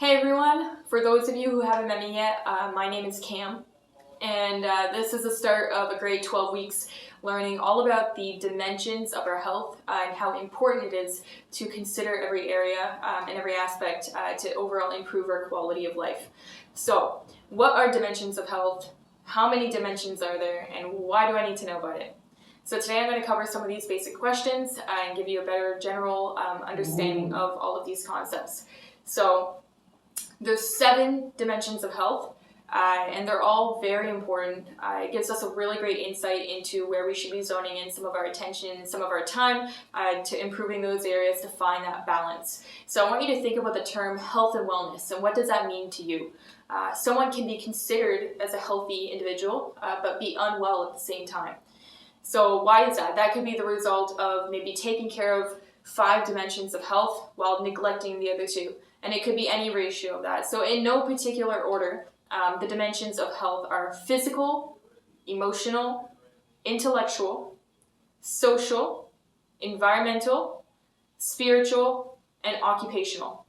Hey everyone, for those of you who haven't met me yet, my name is Cam, and this is the start of a great 12 weeks learning all about the dimensions of our health and how important it is to consider every area and every aspect to overall improve our quality of life. So, what are dimensions of health? How many dimensions are there, and why do I need to know about it? So today I'm going to cover some of these basic questions and give you a better general understanding of all of these concepts. So, there's 7 dimensions of health, and they're all very important. It gives us a really great insight into where we should be zoning in some of our attention, some of our time to improving those areas to find that balance. So I want you to think about the term health and wellness, and what does that mean to you? Someone can be considered as a healthy individual, but be unwell at the same time. So why is that? That could be the result of maybe taking care of 5 dimensions of health while neglecting the other 2. And it could be any ratio of that. So in no particular order, the dimensions of health are physical, emotional, intellectual, social, environmental, spiritual, and occupational.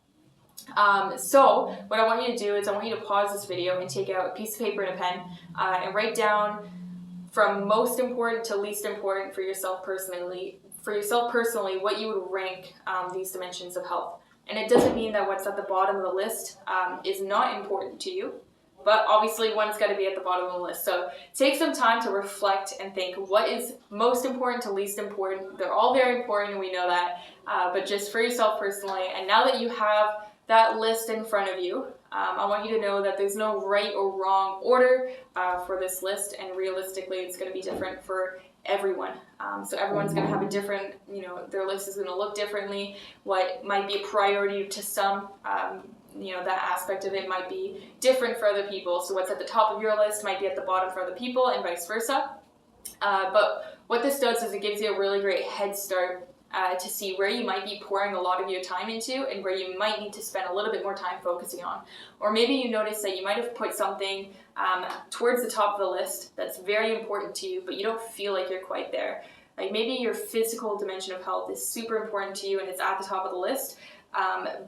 So what I want you to do is I want you to pause this video and take out a piece of paper and a pen and write down from most important to least important for yourself personally, what you would rank these dimensions of health. And it doesn't mean that what's at the bottom of the list is not important to you, but obviously one's got to be at the bottom of the list. So take some time to reflect and think what is most important to least important. They're all very important, and we know that, but just for yourself personally. And now that you have that list in front of you, I want you to know that there's no right or wrong order for this list, and realistically it's going to be different for everyone. So everyone's going to have a different, their list is going to look differently. What might be a priority to some, that aspect of it might be different for other people. So what's at the top of your list might be at the bottom for other people, and vice versa. But what this does is it gives you a really great head start to see where you might be pouring a lot of your time into and where you might need to spend a little bit more time focusing on. Or maybe you notice that you might have put something towards the top of the list that's very important to you, but you don't feel like you're quite there. Like maybe your physical dimension of health is super important to you and it's at the top of the list,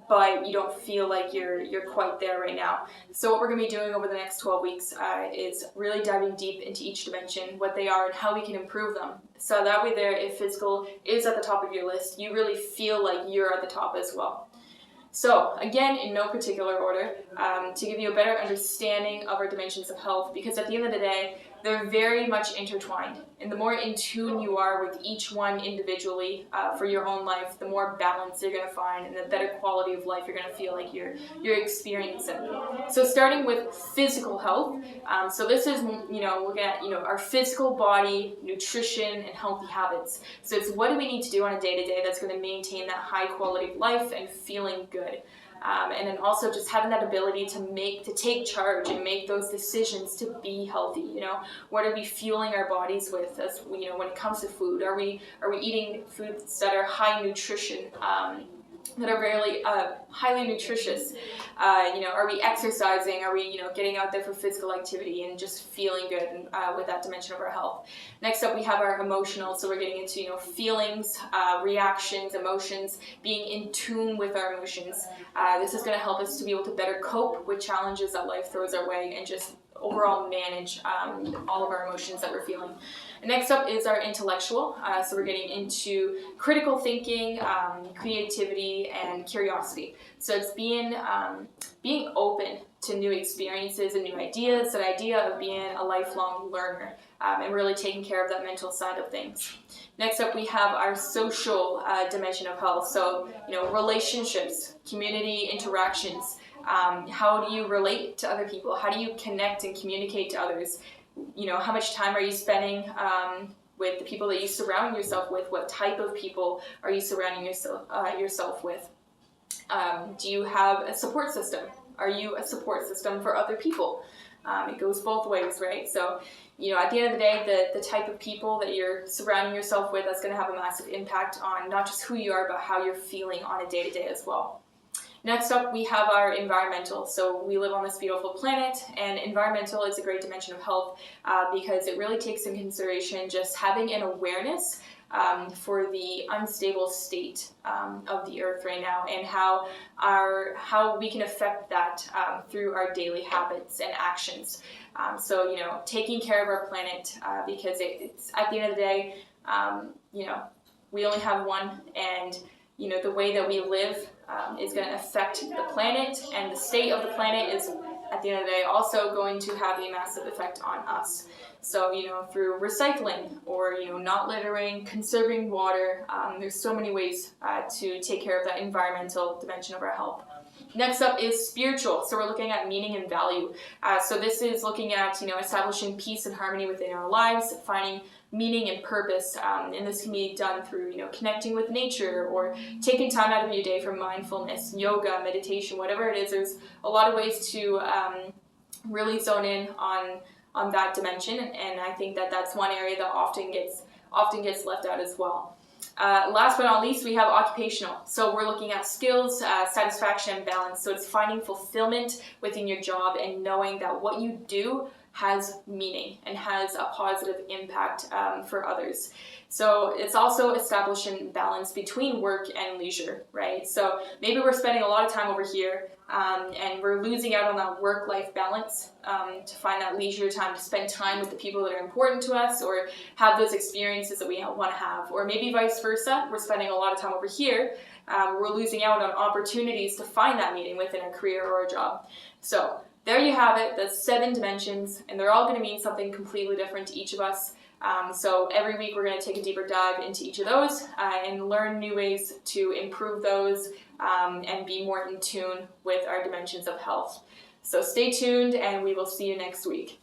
but you don't feel like you're quite there right now. So what we're going to be doing over the next 12 weeks is really diving deep into each dimension, what they are and how we can improve them. So that way there, if physical is at the top of your list, you really feel like you're at the top as well. So again, in no particular order, to give you a better understanding of our dimensions of health, because at the end of the day, they're very much intertwined. And the more in tune you are with each one individually for your own life, the more balance you're going to find and the better quality of life you're going to feel like you're experiencing. So starting with physical health, so this is, looking at, our physical body, nutrition, and healthy habits. So it's what do we need to do on a day-to-day that's going to maintain that high quality of life and feeling good. And then also just having that ability to take charge and make those decisions to be healthy. What are we fueling our bodies with? As when it comes to food, are we eating foods that are high nutrition? That are really highly nutritious. Are we exercising? Are we getting out there for physical activity and just feeling good with that dimension of our health? Next up, we have our emotional. So we're getting into feelings, reactions, emotions, being in tune with our emotions. This is going to help us to be able to better cope with challenges that life throws our way and just overall manage all of our emotions that we're feeling. And next up is our intellectual. So we're getting into critical thinking, creativity, and curiosity. So it's being open to new experiences and new ideas, that idea of being a lifelong learner, and really taking care of that mental side of things. Next up, we have our social dimension of health. So, relationships, community interactions. How do you relate to other people? How do you connect and communicate to others? How much time are you spending with the people that you surround yourself with? What type of people are you surrounding yourself with? Do you have a support system? Are you a support system for other people? It goes both ways, right? So, at the end of the day, the type of people that you're surrounding yourself with, that's going to have a massive impact on not just who you are, but how you're feeling on a day-to-day as well. Next up, we have our environmental. So we live on this beautiful planet, and environmental is a great dimension of health because it really takes in consideration just having an awareness for the unstable state of the earth right now, and how we can affect that through our daily habits and actions. So, you know, taking care of our planet, because it's at the end of the day, you know, we only have one, and you know, the way that we live is going to affect the planet, and the state of the planet is, at the end of the day, also going to have a massive effect on us. So, you know, through recycling, or, you know, not littering, conserving water, there's so many ways to take care of that environmental dimension of our health. Next up is spiritual. So we're looking at meaning and value. So this is looking at, you know, establishing peace and harmony within our lives, finding meaning and purpose, and this can be done through, you know, connecting with nature, or taking time out of your day for mindfulness, yoga, meditation, whatever it is. There's a lot of ways to really zone in on that dimension, and I think that that's one area that often gets left out as well. Last but not least, we have occupational. So we're looking at skills, satisfaction, and balance. So it's finding fulfillment within your job and knowing that what you do has meaning and has a positive impact for others. So it's also establishing balance between work and leisure, right? So maybe we're spending a lot of time over here and we're losing out on that work-life balance to find that leisure time to spend time with the people that are important to us, or have those experiences that we want to have. Or maybe vice versa, we're spending a lot of time over here, we're losing out on opportunities to find that meaning within a career or a job. So there you have it, the 7 dimensions, and they're all going to mean something completely different to each of us. So every week we're going to take a deeper dive into each of those and learn new ways to improve those and be more in tune with our dimensions of health. So stay tuned, and we will see you next week.